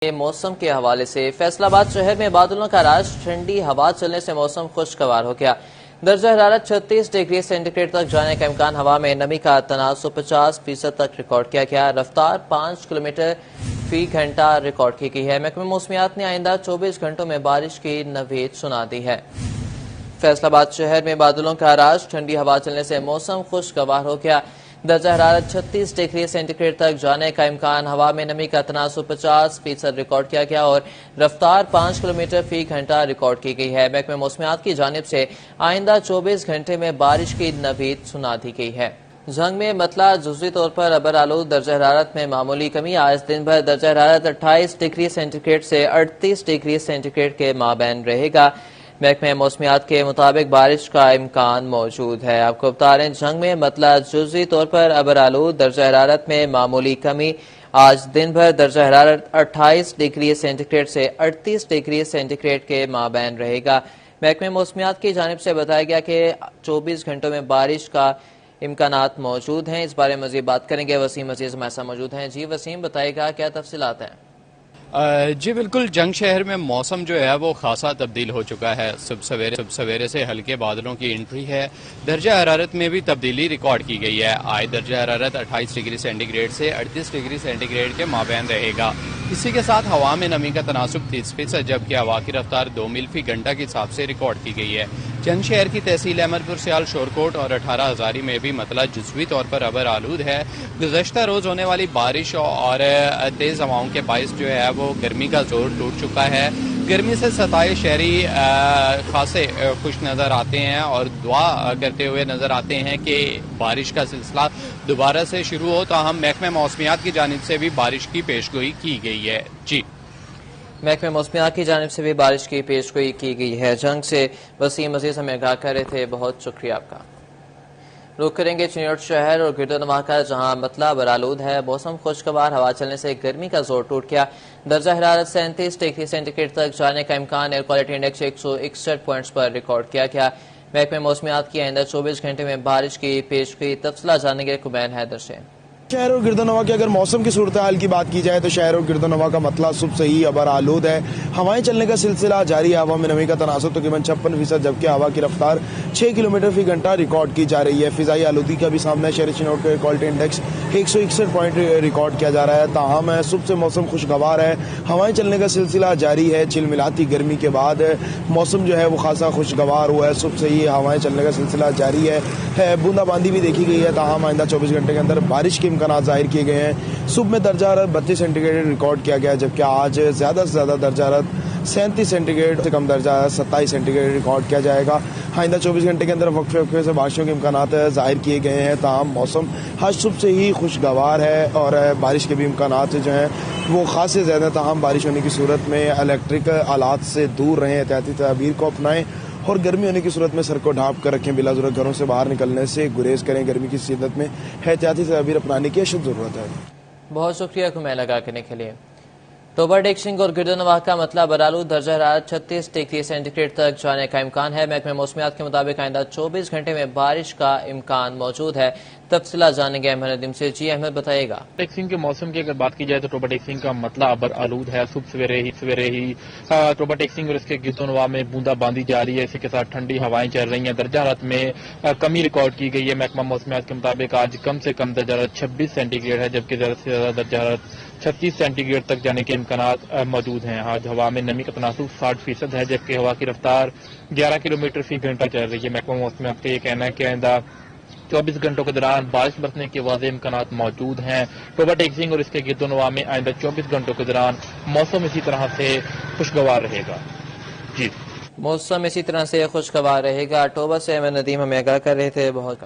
موسم کے حوالے سے فیصل آباد شہر میں بادلوں کا راج، ٹھنڈی ہوا چلنے سے موسم خوشگوار ہو گیا۔ درجہ حرارت 36 ڈگری سینٹی گریڈ تک جانے کا امکان، ہوا میں نمی کا تناسب 50% تک ریکارڈ کیا گیا۔ رفتار 5 کلومیٹر فی گھنٹہ ریکارڈ کی گئی ہے۔ محکمہ موسمیات نے آئندہ 24 گھنٹوں میں بارش کی نوید سنا دی ہے۔ فیصل آباد شہر میں بادلوں کا راج، ٹھنڈی ہوا چلنے سے موسم خوشگوار ہو گیا۔ درجہ حرارت 36 ڈگری سینٹی گریڈ تک جانے کا امکان، ہوا میں نمی کا تناسب 50% ریکارڈ کیا گیا اور رفتار 5 کلومیٹر فی گھنٹہ ریکارڈ کی گئی ہے۔ محکمہ موسمیات کی جانب سے آئندہ 24 گھنٹے میں بارش کی نوید سنا دی گئی ہے۔ جھنگ میں مطلع جزوی طور پر ابر آلود، درجہ حرارت میں معمولی کمی۔ آج دن بھر درجہ حرارت 28 ڈگری سینٹی گریڈ سے 38 ڈگری سینٹی گریڈ کے مابین رہے گا۔ محکمہ موسمیات کے مطابق بارش کا امکان موجود ہے۔ آپ کو بتا رہے ہیں جھنگ میں مطلع جزوی طور پر ابر آلود، درجہ حرارت میں معمولی کمی۔ آج دن بھر درجہ حرارت 28 ڈگری سینٹی گریڈ سے 38 ڈگری سینٹی گریڈ کے مابین رہے گا۔ محکمہ موسمیات کی جانب سے بتایا گیا کہ 24 گھنٹوں میں بارش کا امکانات موجود ہیں۔ اس بارے میں مزید بات کریں گے، وسیم عزیز ہمارے ساتھ موجود ہیں۔ جی وسیم، بتائے گا کیا تفصیلات ہیں؟ جی بالکل، جنگ شہر میں موسم جو ہے وہ خاصا تبدیل ہو چکا ہے۔ صبح سویرے سے ہلکے بادلوں کی انٹری ہے۔ درجہ حرارت میں بھی تبدیلی ریکارڈ کی گئی ہے۔ آج درجہ حرارت 28 ڈگری سینٹی گریڈ سے 38 ڈگری سینٹی گریڈ کے مابین رہے گا۔ اسی کے ساتھ ہوا میں نمی کا تناسب 30%، جبکہ ہوا کی رفتار 2 میل فی گھنٹہ کے حساب سے ریکارڈ کی گئی ہے۔ جنگ شہر کی تحصیل احمد پور سیال، شورکوٹ اور 18 ہزاری میں بھی مطلع جزوی طور پر ابر آلود ہے۔ گزشتہ روز ہونے والی بارش اور تیز ہواؤں کے باعث جو ہے وہ گرمی کا زور ٹوٹ چکا ہے۔ گرمی سے ستائے شہری خاصے خوش نظر آتے ہیں اور دعا کرتے ہوئے نظر آتے ہیں کہ بارش کا سلسلہ دوبارہ سے شروع ہو، تاہم محکمہ موسمیات کی جانب سے بھی بارش کی پیشگوئی کی گئی ہے۔ جی، محکمہ موسمیات کی جانب سے بھی بارش کی پیشگوئی کی گئی ہے۔ جنگ سے وسیم عزیز ہمیں آگاہ کر رہے تھے، بہت شکریہ آپ کا۔ رخ کریں گے چنیوٹ شہر اور گرد و نواح کا، جہاں مطلع ابر آلود ہے۔ موسم خوشگوار، ہوا چلنے سے گرمی کا زور ٹوٹ گیا۔ درجہ حرارت 37 ڈگری سینٹی گریڈ تک جانے کا امکان، ایئر کوالٹی انڈیکس 161 پوائنٹس پر ریکارڈ کیا گیا۔ محکمہ موسمیات کی آئندہ 24 گھنٹے میں بارش کی پیشگوئی، تفصیلات جانیں گے کمین حیدر سے۔ شہر اور گرد و نواح کے اگر موسم کی صورتحال کی بات کی جائے تو شہر اور گرد و نواح کا مطلع صبح سے ہی ابر آلود ہے۔ ہوائیں چلنے کا سلسلہ جاری ہے۔ ہوا میں نمی کا تناسب تقریباً 56%، جبکہ ہوا کی رفتار 6 کلومیٹر فی گھنٹہ ریکارڈ کی جا رہی ہے۔ فضائی آلودگی کا بھی سامنا ہے۔ شہر چنوٹ کا air quality index 161 point record کیا جا رہا ہے۔ تاہم صبح سے موسم خوشگوار ہے، ہوائیں چلنے کا سلسلہ جاری ہے۔ چل ملاتی گرمی کے بعد موسم جو ہے وہ خاصا خوشگوار ہوا ہے۔ صبح سے ہی ہوائیں چلنے کا سلسلہ جاری ہے۔ بوندا باندی بھی دیکھی گئی ہے، تاہم آئندہ 24 گھنٹے کے اندر بارش کے امکانات ظاہر کیے گئے ہیں۔ صبح میں درجہ حرارت 32 سینٹی گریڈ ریکارڈ کیا گیا، جبکہ آج زیادہ سے زیادہ درجہ حرارت 37 سینٹی گریڈ سے کم درجہ حرارت 27 سینٹی گریڈ ریکارڈ کیا جائے گا۔ آئندہ 24 گھنٹے کے اندر وقفے سے بارشوں کے امکانات ظاہر کیے گئے ہیں، تاہم موسم آج صبح سے ہی خوشگوار ہے اور بارش کے بھی امکانات جو ہیں وہ خاصے زیادہ، تاہم بارش ہونے کی صورت میں الیکٹرک آلات سے دور رہیں، احتیاطی تدابیر کو اپنائیں اور گرمی ہونے کی صورت میں سر کو ڈھانپ کر رکھیں۔ بلا ضرورت گھروں سے باہر نکلنے سے گریز کریں۔ گرمی کی شدت میں احتیاطی تدابیر اپنانے کی اشد ضرورت ہے۔ بہت شکریہ کمین لگا کرنے کے لیے۔ ٹوبا ڈیکسنگ اور گرد و نواح کا مطلع ابر آلود، درجہ حرارت 36 ڈگری سینٹی گریڈ تک جانے کا امکان ہے۔ محکمہ موسمیات کے مطابق آئندہ 24 گھنٹے میں بارش کا امکان موجود ہے۔ تفصیلات جانیں گے احمد ندیم سے۔ جی احمد، بتائیے گا۔ ٹیکسنگ کے موسم کی اگر بات کی جائے تو ٹوبا ٹیکسنگ کا مطلع ابر آلود ہے۔ صبح سویرے ہی ٹوبا ٹیکسنگ اور اس کے گرد و نواح میں بوندا باندی جاری ہے۔ اسی کے ساتھ ٹھنڈی ہوائیں چل رہی ہیں۔ درجہ حرارت میں کمی ریکارڈ کی گئی ہے۔ محکمہ موسمیات کے مطابق آج کم سے کم درجہ حرارت 26 سینٹی گریڈ ہے، جبکہ زیادہ سے زیادہ درجہ حرارت 36 سینٹی گریڈ تک جانے کے امکانات موجود ہیں۔ آج ہوا میں نمی کا تناسب 60% ہے، جبکہ ہوا کی رفتار 11 کلومیٹر فی گھنٹہ چل رہی ہے۔ محکمہ موسمیات کا یہ کہنا ہے کہ آئندہ 24 گھنٹوں کے دوران بارش برسنے کے واضح امکانات موجود ہیں۔ ٹوبا ٹیکسنگ اور اس کے گرد و نواح میں آئندہ 24 گھنٹوں کے دوران موسم اسی طرح سے خوشگوار رہے گا۔ جی، موسم اسی طرح سے خوشگوار رہے گا۔ ٹوبا سے احمد ندیم ہمیں آگاہ کر رہے تھے، بہت